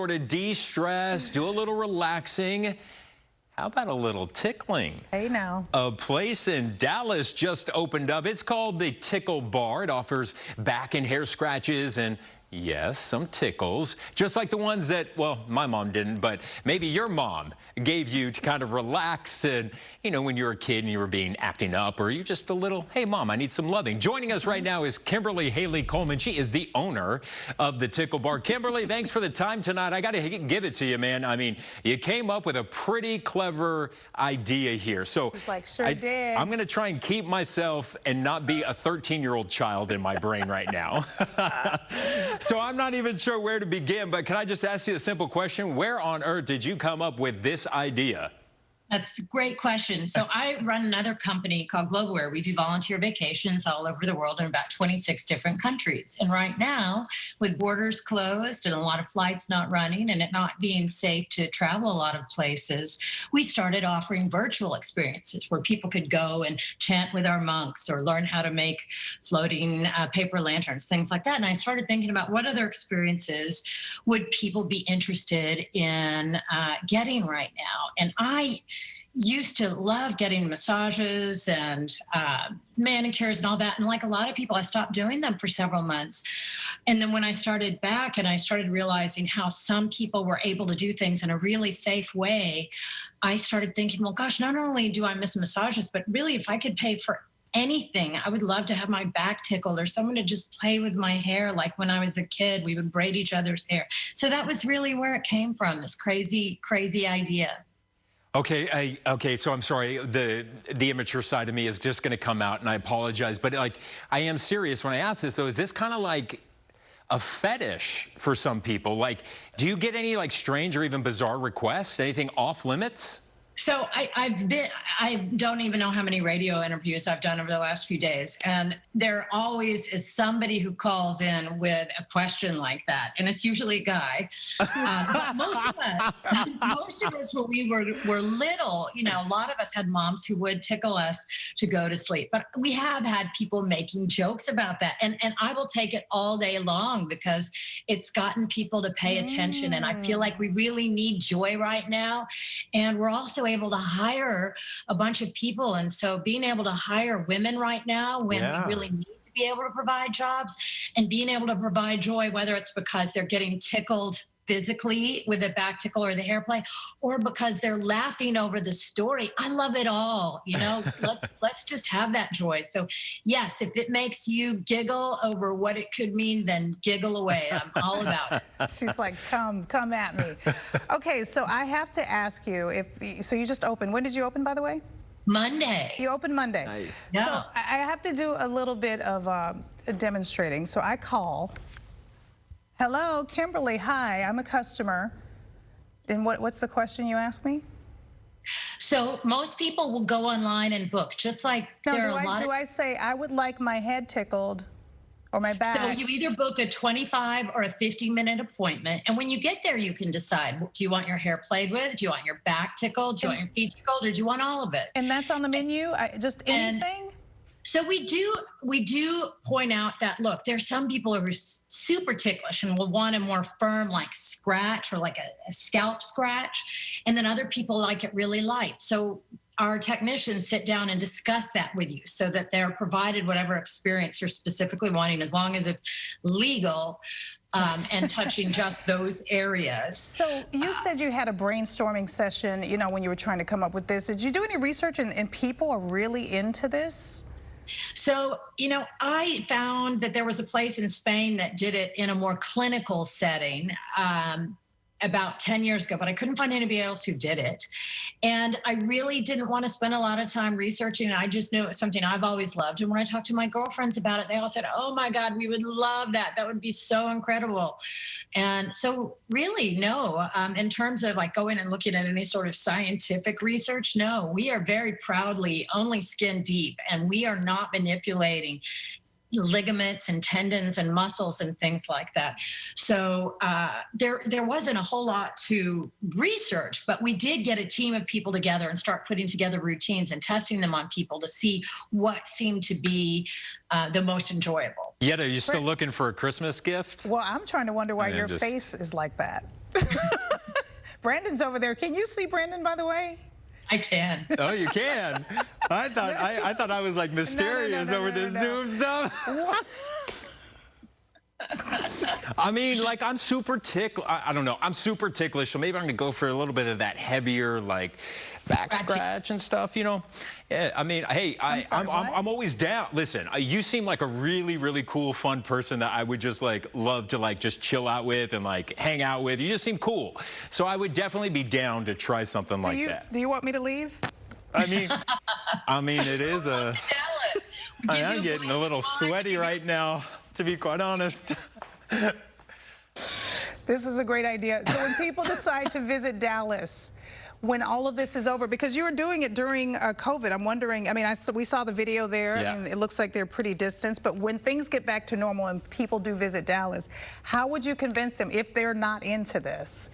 Sort of de-stress, do a little relaxing. How about a little tickling? Hey now. A place in Dallas just opened up. It's called the Tickle Bar. It offers back and hair scratches and, yes, some tickles. Just like the ones that, well, my mom didn't, but maybe your mom gave you to kind of relax and, you know, when you were a kid and you were acting up, or you just a little, hey, mom, I need some loving. Joining us right now is Kimberly Haley-Coleman. She is the owner of the Tickle Bar. Kimberly, thanks for the time tonight. I got to give it to you, man. I mean, you came up with a pretty clever idea here. So He's like, sure did. I'm going to try and keep myself and not be a 13-year-old child in my brain right now. So I'm not even sure where to begin, but can I just ask you a simple question? Where on earth did you come up with this idea? That's a great question. So I run another company called Globeware. We do volunteer vacations all over the world in about 26 different countries. And right now, with borders closed and a lot of flights not running and it not being safe to travel a lot of places, we started offering virtual experiences where people could go and chant with our monks or learn how to make floating paper lanterns, things like that. And I started thinking about what other experiences would people be interested in getting right now. And I used to love getting massages and manicures and all that. And like a lot of people, I stopped doing them for several months. And then when I started back and I started realizing how some people were able to do things in a really safe way, I started thinking, well, gosh, not only do I miss massages, but really if I could pay for anything, I would love to have my back tickled or someone to just play with my hair. Like when I was a kid, we would braid each other's hair. So that was really where it came from, this crazy, crazy idea. Okay, so I'm sorry, the immature side of me is just going to come out, and I apologize, but like, I am serious when I ask this. So is this kind of like a fetish for some people? Like, do you get any like strange or even bizarre requests? Anything off limits? So I don't even know how many radio interviews I've done over the last few days. And there always is somebody who calls in with a question like that. And it's usually a guy. But most of us when we were little, you know, a lot of us had moms who would tickle us to go to sleep. But we have had people making jokes about that. And I will take it all day long because it's gotten people to pay attention. And I feel like we really need joy right now. And we're also able to hire a bunch of people. And so being able to hire women right now when we really need to be able to provide jobs and being able to provide joy, whether it's because they're getting tickled physically with a back tickle or the hair play, or because they're laughing over the story. I love it all. You know, let's just have that joy. So yes, if it makes you giggle over what it could mean, then giggle away. I'm all about it. She's like, come at me. Okay, so I have to ask you, so you just opened. When did you open, by the way? Monday. You opened Monday. Nice. Yeah. So I have to do a little bit of demonstrating. So I call. Hello, Kimberly. Hi, I'm a customer. And what's the question you asked me? So most people will go online and book, just like there are a lot of... Do I say I would like my head tickled or my back? So you either book a 25 or a 50-minute appointment. And when you get there, you can decide, do you want your hair played with? Do you want your back tickled? Do you want your feet tickled? Or do you want all of it? And that's on the menu? Just anything? So we do point out that, look, there's some people who are super ticklish and will want a more firm, like scratch or like a scalp scratch. And then other people like it really light. So our technicians sit down and discuss that with you so that they're provided whatever experience you're specifically wanting, as long as it's legal and touching just those areas. So you said you had a brainstorming session, you know, when you were trying to come up with this. Did you do any research and people are really into this? So, you know, I found that there was a place in Spain that did it in a more clinical setting about 10 years ago, but I couldn't find anybody else who did it. And I really didn't want to spend a lot of time researching it. I just knew it was something I've always loved. And when I talked to my girlfriends about it, they all said, oh my God, we would love that. That would be so incredible. And so really, no, in terms of like going and looking at any sort of scientific research, no, we are very proudly only skin deep, and we are not manipulating ligaments and tendons and muscles and things like that. So there wasn't a whole lot to research, but we did get a team of people together and start putting together routines and testing them on people to see what seemed to be the most enjoyable. Yetta, are you still looking for a Christmas gift? Well, I'm trying to wonder why your face is like that. Brandon's over there. Can you see Brandon, by the way? I can. Oh, you can. I thought I was like mysterious over this Zoom stuff. I mean, like, I'm super ticklish. I don't know. I'm super ticklish, so maybe I'm gonna go for a little bit of that heavier, like, back scratch and stuff. You know. Yeah. I mean, hey, I'm always down. Listen, you seem like a really, really cool, fun person that I would just like love to like just chill out with and like hang out with. You just seem cool, so I would definitely be down to try something like that. Do you want me to leave? I mean, it is a. I'm getting a little sweaty right now, to be quite honest. This is a great idea. So when people decide to visit Dallas, when all of this is over, because you were doing it during COVID, I'm wondering, I mean, we saw the video there, and it looks like they're pretty distanced, but when things get back to normal and people do visit Dallas, how would you convince them, if they're not into this,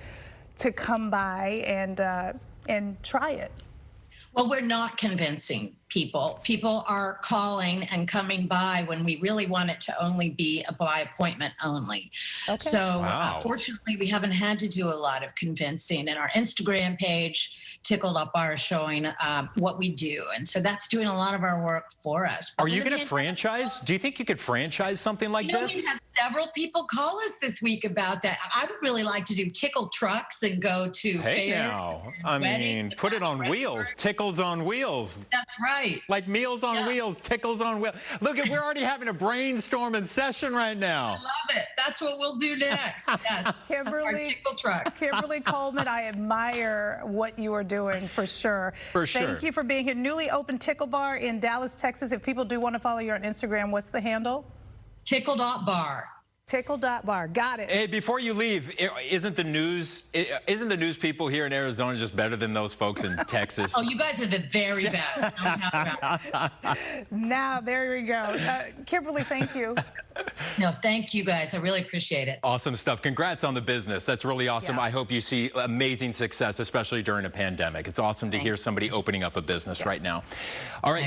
to come by and try it? Well, we're not convincing people. People are calling and coming by when we really want it to only be a by appointment only. Okay. So fortunately, we haven't had to do a lot of convincing. And our Instagram page, Tickle.bar, is showing what we do. And so that's doing a lot of our work for us. Are you going to franchise? Do you think you could franchise something like this? We had several people call us this week about that. I would really like to do Tickle trucks and go to fairs. Now, I mean, put it on wheels. Tickles on wheels. That's right. Like Meals on Wheels, Tickles on Wheels. Look, we're already having a brainstorming session right now. I love it. That's what we'll do next. Yes. Kimberly, our Tickle trucks. Kimberly Coleman, I admire what you are doing for sure. For sure. Thank you for being here. Newly opened Tickle Bar in Dallas, Texas. If people do want to follow you on Instagram, what's the handle? Tickle.bar. Tickle.bar. Got it. Hey, before you leave, isn't the news people here in Arizona just better than those folks in Texas? Oh, you guys are the very best. No doubt about it. Now, there we go. Kimberly, thank you. No, thank you guys. I really appreciate it. Awesome stuff. Congrats on the business. That's really awesome. Yeah. I hope you see amazing success, especially during a pandemic. It's awesome to hear somebody opening up a business right now. All right.